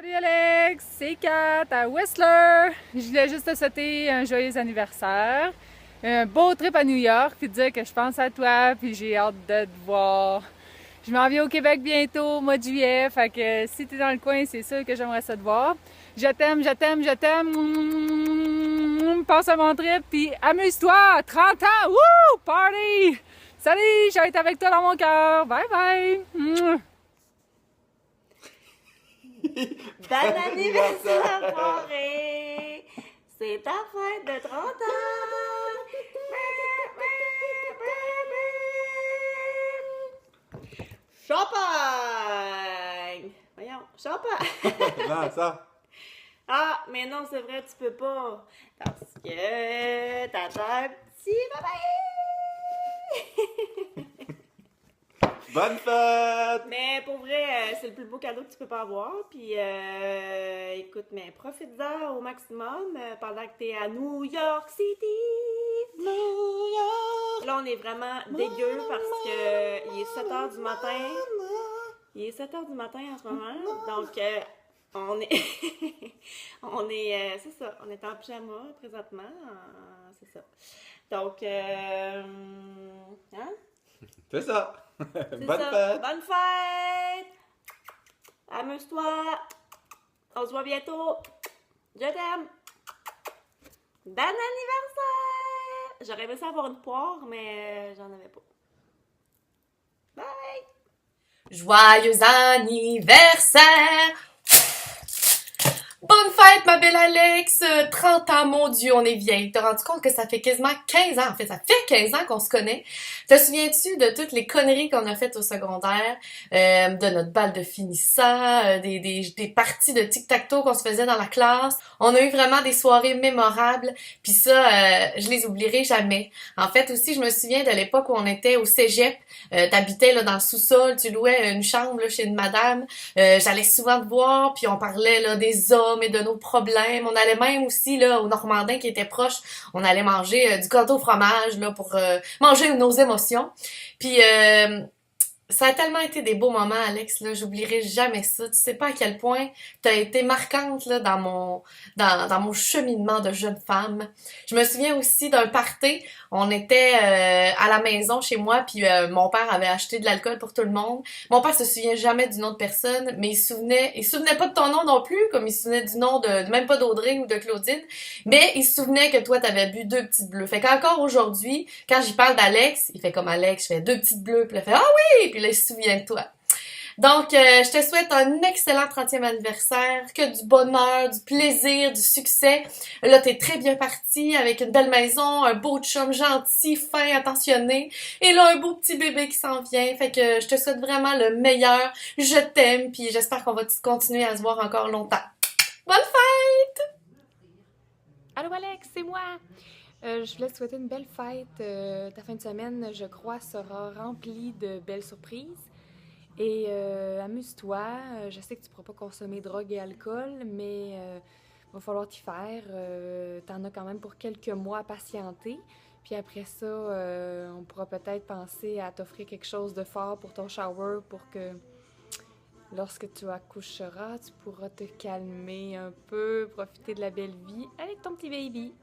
Salut Alex, c'est Kat à Whistler. Je voulais juste te souhaiter un joyeux anniversaire, un beau trip à New York, puis te dire que je pense à toi, puis j'ai hâte de te voir. Je m'en viens au Québec bientôt, au mois de juillet, fait que si t'es dans le coin, c'est sûr que j'aimerais ça te voir. Je t'aime, je t'aime, je t'aime. Passe un bon trip, puis amuse-toi! 30 ans! Wouh! Party! Salut, je vais être avec toi dans mon cœur. Bye bye! Bon anniversaire, Forêt! C'est ta fête de 30 ans! Champagne! Voyons, champagne! Non, ça. Ah, mais non, c'est vrai, tu peux pas. Parce que t'as un petit bébé! Bonne fête! Mais pour vrai, c'est le plus beau cadeau que tu peux pas avoir. Puis écoute, mais profite-en au maximum pendant que t'es à New York City. New York! Là, on est vraiment dégueu parce que il est 7 heures du matin. Il est 7 heures du matin en ce moment. Donc, on est. On est. C'est ça. On est en pyjama présentement. C'est ça. Donc, hein? C'est ça! C'est Bonne ça. fête! Bonne fête! Amuse-toi! On se voit bientôt! Je t'aime! Bon anniversaire! J'aurais aimé ça avoir une poire, mais j'en avais pas. Bye! Joyeux anniversaire! Bonne fête, ma belle Alex! 30 ans, mon Dieu, on est vieille. T'as rendu compte que ça fait quasiment 15 ans, en fait, ça fait 15 ans qu'on se connaît. Te souviens-tu de toutes les conneries qu'on a faites au secondaire? De notre bal de finissant, des parties de tic-tac-toe qu'on se faisait dans la classe. On a eu vraiment des soirées mémorables, puis ça, je les oublierai jamais. En fait, aussi, je me souviens de l'époque où on était au cégep. T'habitais là dans le sous-sol, tu louais une chambre là, chez une madame. J'allais souvent te voir, puis on parlait là des hommes et de nos problèmes. On allait même aussi là au Normandin qui était proche. On allait manger du gâteau au fromage là pour manger nos émotions. Puis ça a tellement été des beaux moments, Alex, là, j'oublierai jamais ça. Tu sais pas à quel point t'as été marquante là dans mon cheminement de jeune femme. Je me souviens aussi d'un party. On était à la maison chez moi, puis mon père avait acheté de l'alcool pour tout le monde. Mon père se souvient jamais du nom de personne, mais il se souvenait pas de ton nom non plus, comme il se souvenait du nom de même pas d'Audrey ou de Claudine, mais il se souvenait que toi t'avais bu deux petites bleues. Fait qu'encore aujourd'hui, quand j'y parle d'Alex, il fait comme Alex, je fais deux petites bleues, puis il fait ah oui, puis là il se souvient de toi. Donc, je te souhaite un excellent 30e anniversaire, que du bonheur, du plaisir, du succès. Là, t'es très bien parti avec une belle maison, un beau chum gentil, fin, attentionné, et là, un beau petit bébé qui s'en vient. Fait que je te souhaite vraiment le meilleur. Je t'aime, puis j'espère qu'on va continuer à se voir encore longtemps. Bonne fête! Allô Alex, c'est moi! Je voulais te souhaiter une belle fête. Ta fin de semaine, je crois, sera remplie de belles surprises. Et amuse-toi. Je sais que tu ne pourras pas consommer drogue et alcool, mais va falloir t'y faire. T'en as quand même pour quelques mois à patienter. Puis après ça, on pourra peut-être penser à t'offrir quelque chose de fort pour ton shower pour que lorsque tu accoucheras, tu pourras te calmer un peu, profiter de la belle vie avec ton petit baby.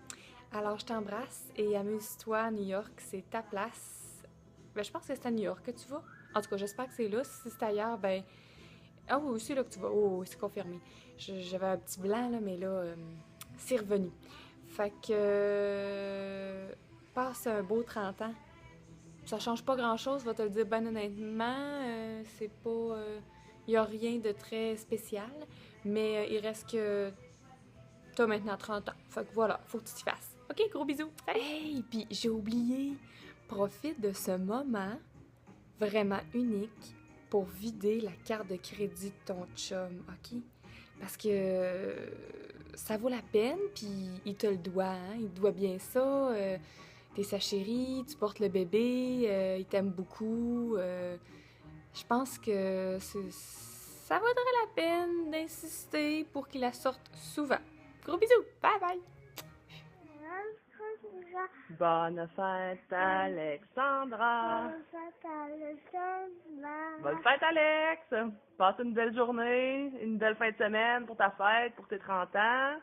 Alors, je t'embrasse et amuse-toi. New York, c'est ta place. Ben, je pense que c'est à New York que tu vas. En tout cas, j'espère que c'est là. Si c'est ailleurs, ben... Ah oui, c'est là que tu vas. Oh, oui, c'est confirmé. J'avais un petit blanc, là, mais là, c'est revenu. Fait que... passe un beau 30 ans. Ça change pas grand-chose, je vais te le dire ben honnêtement. C'est pas... Il y a rien de très spécial. Mais il reste que... T'as maintenant 30 ans. Fait que voilà, faut que tu t'y fasses. OK, gros bisous. Salut! Hey, puis j'ai oublié. Profite de ce moment vraiment unique pour vider la carte de crédit de ton chum, OK? Parce que ça vaut la peine, puis il te le doit, hein? Il te doit bien ça. T'es sa chérie, tu portes le bébé, il t'aime beaucoup. Je pense que ça vaudrait la peine d'insister pour qu'il la sorte souvent. Gros bisous! Bye bye! Bonne fête, Alexandra. Bonne fête, Alex. Passe une belle journée, une belle fin de semaine pour ta fête, pour tes 30 ans.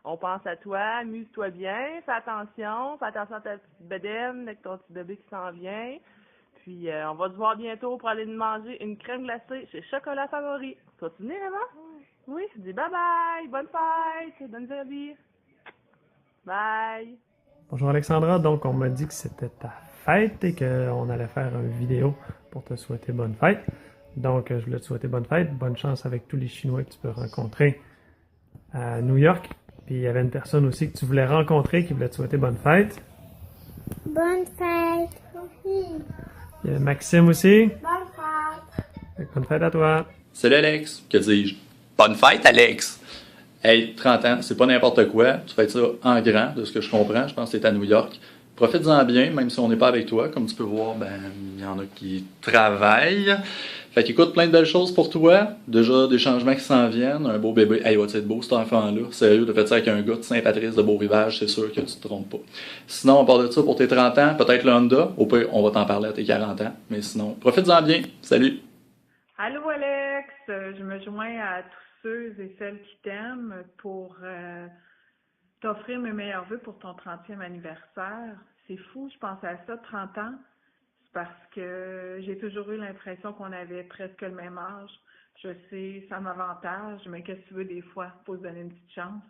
On pense à toi, amuse-toi bien, fais attention à ta petite bedaine avec ton petit bébé qui s'en vient. Puis on va se voir bientôt pour aller nous manger une crème glacée chez Chocolat Favori. Tu vas-tu venir, Emma? Oui, je dis bye bye, bonne fête, bonne vie. Bye. Bonjour Alexandra, donc on m'a dit que c'était ta fête et qu'on allait faire une vidéo pour te souhaiter bonne fête. Donc je voulais te souhaiter bonne fête, bonne chance avec tous les Chinois que tu peux rencontrer à New York. Puis il y avait une personne aussi que tu voulais rencontrer qui voulait te souhaiter bonne fête. Bonne fête. Il y a Maxime aussi. Bonne fête. Bonne fête à toi. Salut Alex, que dis-je? Bonne fête Alex! Hey, 30 ans, c'est pas n'importe quoi. Tu fais ça en grand, de ce que je comprends. Je pense que c'est à New York. Profites-en bien, même si on n'est pas avec toi. Comme tu peux voir, il y en a qui travaillent. Fait qu'écoute, plein de belles choses pour toi. Déjà, des changements qui s'en viennent. Un beau bébé. Hey, va-tu être beau cet enfant-là? Sérieux, de fait ça avec un gars de Saint-Patrice de Beau-Rivage, c'est sûr que tu te trompes pas. Sinon, on parle de ça pour tes 30 ans. Peut-être le Honda. Au pire, on va t'en parler à tes 40 ans. Mais sinon, profites-en bien. Salut! Allô Alex, je me joins à tous ceux et celles qui t'aiment pour t'offrir mes meilleurs vœux pour ton 30e anniversaire. C'est fou, je pensais à ça, 30 ans. C'est parce que j'ai toujours eu l'impression qu'on avait presque le même âge. Je sais, ça m'avantage, mais qu'est-ce que tu veux des fois, faut se donner une petite chance.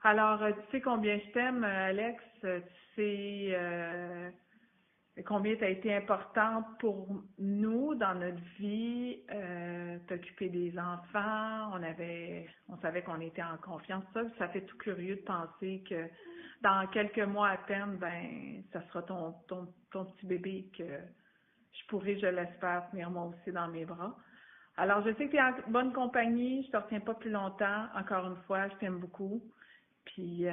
Alors, tu sais combien je t'aime, Alex, tu sais combien tu as été importante pour nous dans notre vie, t'occuper des enfants, on savait qu'on était en confiance, ça fait tout curieux de penser que dans quelques mois à peine, ça sera ton petit bébé que je pourrai, je l'espère, tenir moi aussi dans mes bras. Alors, je sais que tu es en bonne compagnie, je te retiens pas plus longtemps, encore une fois, je t'aime beaucoup, puis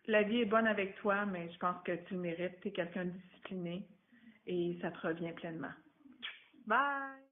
la vie est bonne avec toi, mais je pense que tu le mérites. Tu es quelqu'un de discipliné et ça te revient pleinement. Bye!